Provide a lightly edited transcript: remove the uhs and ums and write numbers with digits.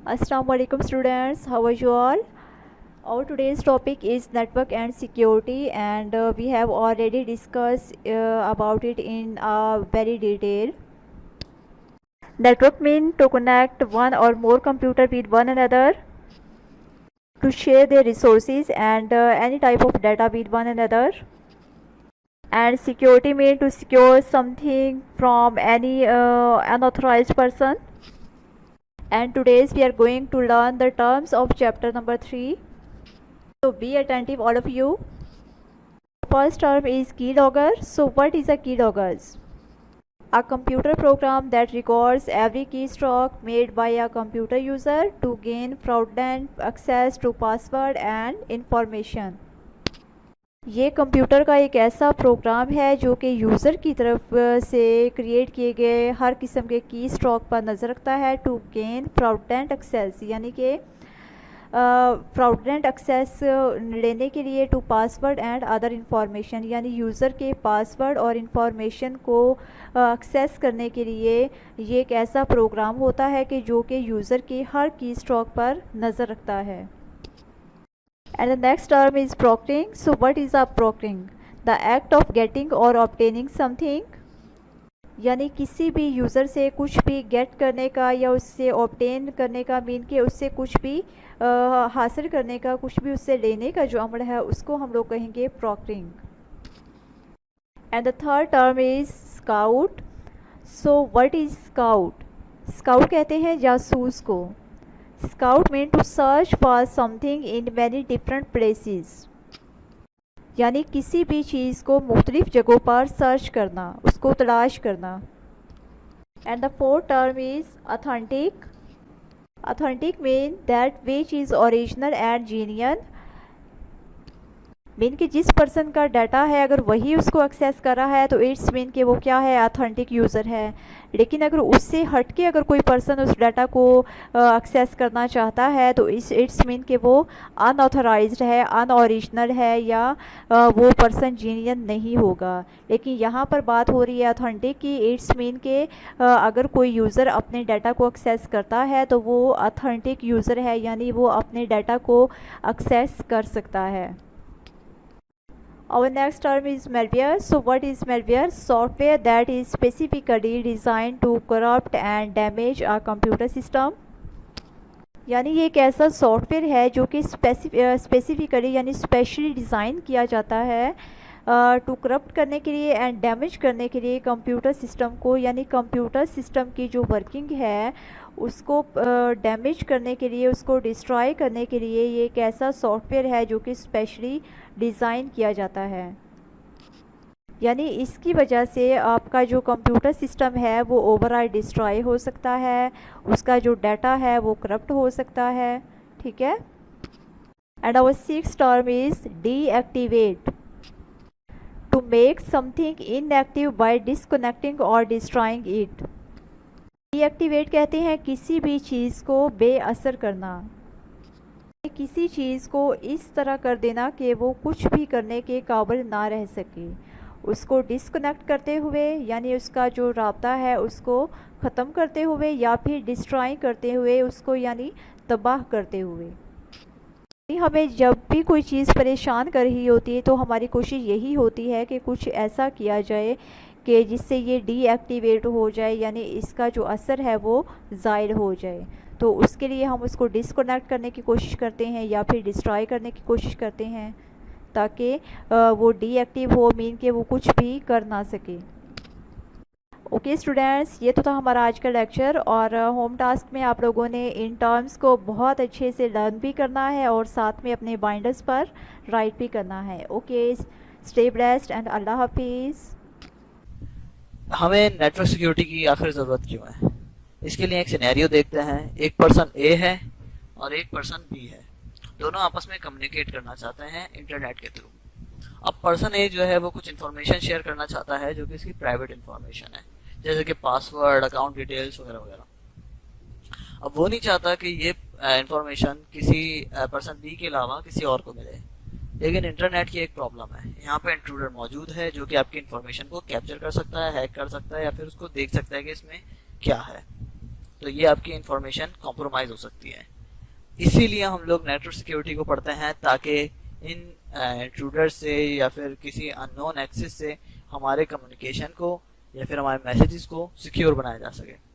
Assalamualaikum students, how are you all? Our today's topic is network and security, and we have already discussed about it in very detail. Network means to connect one or more computer with one another, to share their resources and any type of data with one another. And security means to secure something from any unauthorized person. And today's we are going to learn the terms of chapter number 3. So be attentive all of you. First term is keylogger. So what is a keylogger? A computer program that records every keystroke made by a computer user to gain fraudulent access to password and information. ये computer का एक ऐसा programme है जो कि user की तरफ से क्रिएट किए गए हर किस्म के की स्ट्रोक पर नज़र रखता है टू गेन फ्राउडेंट एक्सेस, यानी कि फ्राउडेंट एक्सेस लेने के लिए to password and other information, यानी यूज़र के पासवर्ड और इंफॉर्मेशन को एक्सेस करने के लिए ये एक ऐसा प्रोग्राम होता है कि जो कि यूज़र की हर की स्ट्रोक पर नज़र रखता है. And the next term is proctoring. So what is a proctoring? The act of getting or obtaining something, यानी किसी भी यूज़र से कुछ भी गेट करने का या उससे ऑब्टेन करने का, मीन कि उससे कुछ भी हासिल करने का, कुछ भी उससे लेने का जो अमल है उसको हम लोग कहेंगे proctoring. And the third term is scout. So what is scout? Scout कहते हैं जासूस को. Scout mean to search for something in many different places, यानी किसी भी चीज़ को मुख्तलिफ जगहों पर सर्च करना, उसको तलाश करना. And the fourth term is authentic. Authentic mean that which is original and genuine, mean कि जिस पर्सन का डाटा है अगर वही उसको एक्सेस कर रहा है तो इट्स मीन कि वो क्या है, ऑथेंटिक यूज़र है. लेकिन अगर उससे हट के अगर कोई पर्सन उस डाटा को एक्सेस करना चाहता है तो इट्स मीन कि वो अनऑथराइज्ड है, अनओरिजिनल है, या वो पर्सन जीनियन नहीं होगा. लेकिन यहाँ पर बात हो रही है ऑथेंटिक की. इट्स मीन कि अगर कोई यूज़र अपने डाटा को एक्सेस करता है तो वो ऑथेंटिक यूज़र है, यानी वो अपने डाटा को एक्सेस कर सकता है. Our next term is malware. So what is malware? Software that is specifically designed to corrupt and damage a computer system. यानी ये एक ऐसा सॉफ्टवेयर है जो कि स्पेसिफिकली यानी स्पेशली डिज़ाइन किया जाता है टू करप्ट करने के लिए एंड डैमेज करने के लिए कंप्यूटर सिस्टम को, यानी कंप्यूटर सिस्टम की जो वर्किंग है उसको डैमेज करने के लिए, उसको डिस्ट्रॉय करने के लिए ये एक ऐसा सॉफ्टवेयर है जो कि स्पेशली डिज़ाइन किया जाता है. यानी इसकी वजह से आपका जो कंप्यूटर सिस्टम है वो ओवरऑल डिस्ट्रॉय हो सकता है, उसका जो डाटा है वो करप्ट हो सकता है. ठीक है. And our sixth term is deactivate. To make something inactive by disconnecting or destroying it. Deactivate कहते हैं किसी भी चीज़ को बेअसर करना, किसी चीज़ को इस तरह कर देना कि वो कुछ भी करने के काबिल ना रह सके. उसको डिसकनेक्ट करते हुए, यानी उसका जो राब्ता है उसको ख़त्म करते हुए, या फिर डिस्ट्रॉय करते हुए उसको, यानी तबाह करते हुए. हमें जब भी कोई चीज़ परेशान कर रही होती है तो हमारी कोशिश यही होती है कि कुछ ऐसा किया जाए कि जिससे ये डीएक्टिवेट हो जाए, यानी इसका जो असर है वो ज़ायल हो जाए. तो उसके लिए हम उसको डिसकनेक्ट करने की कोशिश करते हैं या फिर डिस्ट्रॉय करने की कोशिश करते हैं ताकि वो डीएक्टिव हो, मीन कि वो कुछ भी कर ना सके. ओके स्टूडेंट्स, ये तो था हमारा आज का लेक्चर, और होम टास्क में आप लोगों ने इन टर्म्स को बहुत अच्छे से लर्न भी करना है और साथ में अपने बाइंडर्स पर राइट भी करना है. ओके, स्टे ब्लेस्ड एंड अल्लाह हाफिज़. हमें नेटवर्क सिक्योरिटी की आखिर ज़रूरत क्यों है? इसके लिए एक सिनेरियो देखते हैं. एक पर्सन ए है और एक पर्सन बी है. दोनों आपस में कम्युनिकेट करना चाहते हैं इंटरनेट के थ्रू. अब पर्सन ए जो है वो कुछ इन्फॉर्मेशन शेयर करना चाहता है जो कि इसकी प्राइवेट इन्फॉर्मेशन है, जैसे कि पासवर्ड, अकाउंट डिटेल्स वगैरह वगैरह. अब वो नहीं चाहता कि ये इन्फॉर्मेशन किसी पर्सन बी के अलावा किसी और को मिले. लेकिन इंटरनेट की एक प्रॉब्लम है, यहाँ पे इंट्रूडर मौजूद है जो कि आपकी इन्फॉर्मेशन को कैप्चर कर सकता है, हैक कर सकता है, या फिर उसको देख सकता है कि इसमें क्या है. तो ये आपकी इंफॉर्मेशन कॉम्प्रोमाइज हो सकती है। इसीलिए हम लोग नेटवर्क सिक्योरिटी को पढ़ते हैं, ताकि इन इंट्रूडर से या फिर किसी अननोन एक्सेस से हमारे कम्युनिकेशन को या फिर हमारे मैसेजेस को सिक्योर बनाया जा सके।